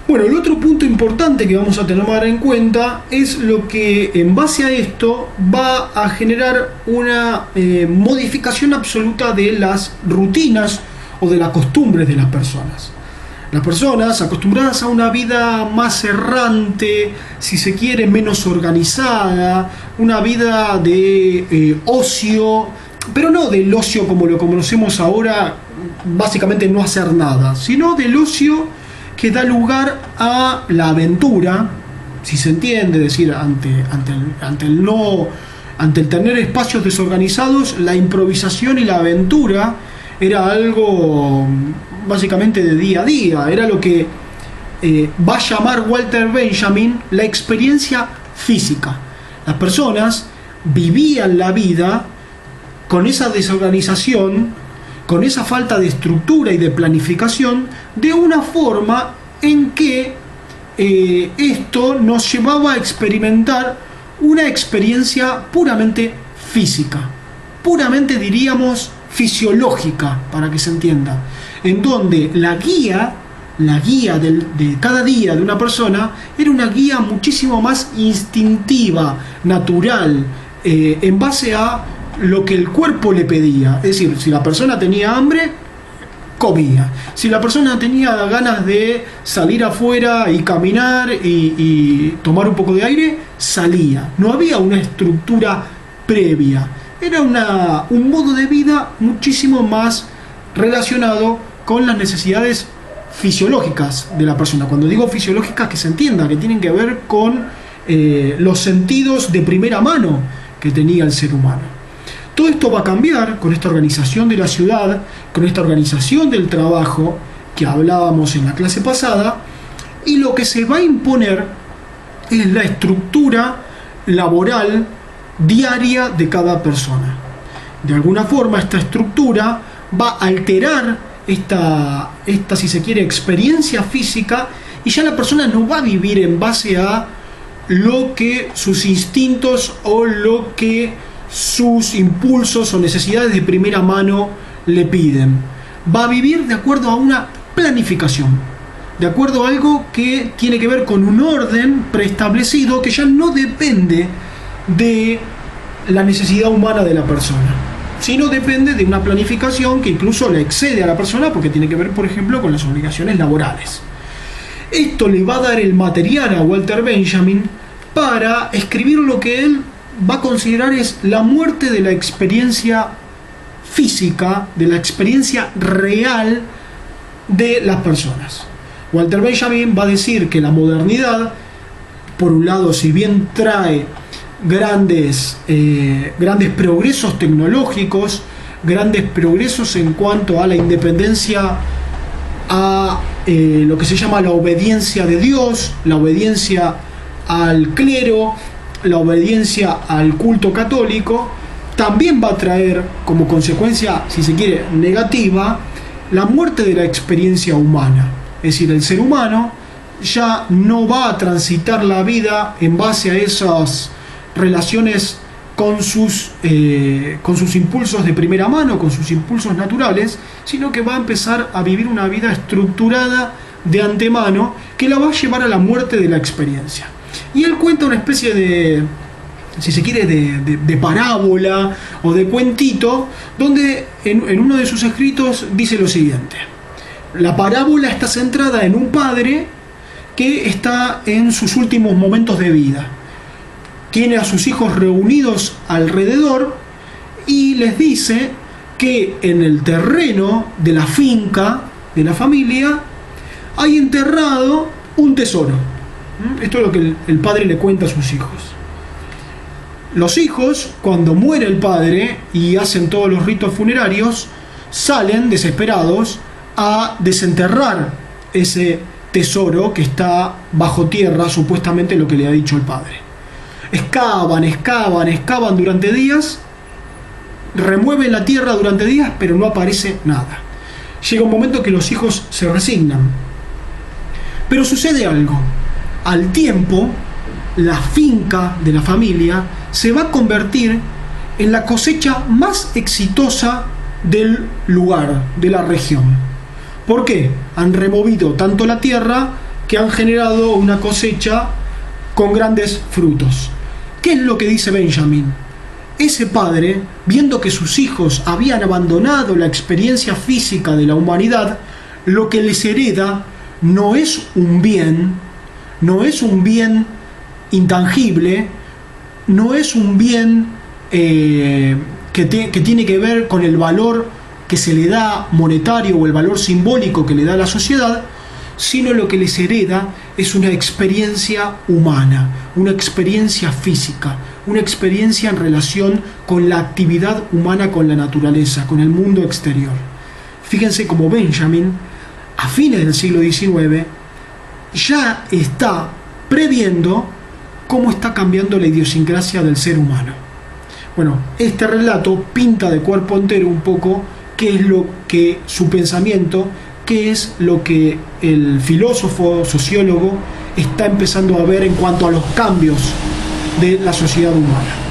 Bueno, el otro punto importante que vamos a tener en cuenta es lo que en base a esto va a generar una modificación absoluta de las rutinas o de las costumbres de las personas. Las personas acostumbradas a una vida más errante, si se quiere, menos organizada, una vida de ocio, pero no del ocio como lo conocemos ahora, básicamente no hacer nada, sino del ocio que da lugar a la aventura, si se entiende, es decir, ante el tener espacios desorganizados, la improvisación y la aventura era algo básicamente de día a día, era lo que va a llamar Walter Benjamin la experiencia física. Las personas vivían la vida con esa desorganización, con esa falta de estructura y de planificación, de una forma en que esto nos llevaba a experimentar una experiencia puramente física, puramente diríamos fisiológica, para que se entienda, en donde la guía de cada día de una persona era una guía muchísimo más instintiva, natural, en base a lo que el cuerpo le pedía. Es decir, si la persona tenía hambre, comía. Si la persona tenía ganas de salir afuera y caminar y tomar un poco de aire, salía. No había una estructura previa. Era un modo de vida muchísimo más relacionado con las necesidades fisiológicas de la persona. Cuando digo fisiológicas, que se entienda, que tienen que ver con los sentidos de primera mano que tenía el ser humano. Todo esto va a cambiar con esta organización de la ciudad, con esta organización del trabajo que hablábamos en la clase pasada, y lo que se va a imponer es la estructura laboral diaria de cada persona. De alguna forma, esta estructura va a alterar esta, si se quiere, experiencia física, y ya la persona no va a vivir en base a lo que sus instintos o lo que sus impulsos o necesidades de primera mano le piden. Va a vivir de acuerdo a una planificación, de acuerdo a algo que tiene que ver con un orden preestablecido que ya no depende de la necesidad humana de la persona, sino depende de una planificación que incluso le excede a la persona, porque tiene que ver, por ejemplo, con las obligaciones laborales. Esto le va a dar el material a Walter Benjamin para escribir lo que él va a considerar es la muerte de la experiencia física, de la experiencia real de las personas. Walter Benjamin va a decir que la modernidad, por un lado, si bien trae grandes progresos tecnológicos, grandes progresos en cuanto a la independencia, a lo que se llama la obediencia de Dios, la obediencia al clero, la obediencia al culto católico, también va a traer como consecuencia, si se quiere, negativa, la muerte de la experiencia humana. Es decir, el ser humano ya no va a transitar la vida en base a esas relaciones con sus impulsos de primera mano, con sus impulsos naturales, sino que va a empezar a vivir una vida estructurada de antemano que la va a llevar a la muerte de la experiencia. Y él cuenta una especie de, si se quiere, de parábola o de cuentito, donde en uno de sus escritos dice lo siguiente. La parábola está centrada en un padre que está en sus últimos momentos de vida. Tiene a sus hijos reunidos alrededor y les dice que en el terreno de la finca de la familia hay enterrado un tesoro. Esto es lo que el padre le cuenta a sus hijos. Los hijos, cuando muere el padre y hacen todos los ritos funerarios, salen desesperados a desenterrar ese tesoro que está bajo tierra, supuestamente lo que le ha dicho el padre. Excavan durante días, remueven la tierra durante días, pero no aparece nada. Llega un momento que los hijos se resignan. Pero sucede algo. Al tiempo, la finca de la familia se va a convertir en la cosecha más exitosa del lugar, de la región. ¿Por qué? Han removido tanto la tierra que han generado una cosecha con grandes frutos. ¿Qué es lo que dice Benjamin? Ese padre, viendo que sus hijos habían abandonado la experiencia física de la humanidad, lo que les hereda no es un bien intangible, no es un bien que tiene que ver con el valor que se le da monetario o el valor simbólico que le da a la sociedad, sino lo que les hereda es una experiencia humana, una experiencia física, una experiencia en relación con la actividad humana, con la naturaleza, con el mundo exterior. Fíjense cómo Benjamin, a fines del siglo XIX, ya está previendo cómo está cambiando la idiosincrasia del ser humano. Bueno, este relato pinta de cuerpo entero un poco qué es lo que su pensamiento, qué es lo que el filósofo, sociólogo, está empezando a ver en cuanto a los cambios de la sociedad humana.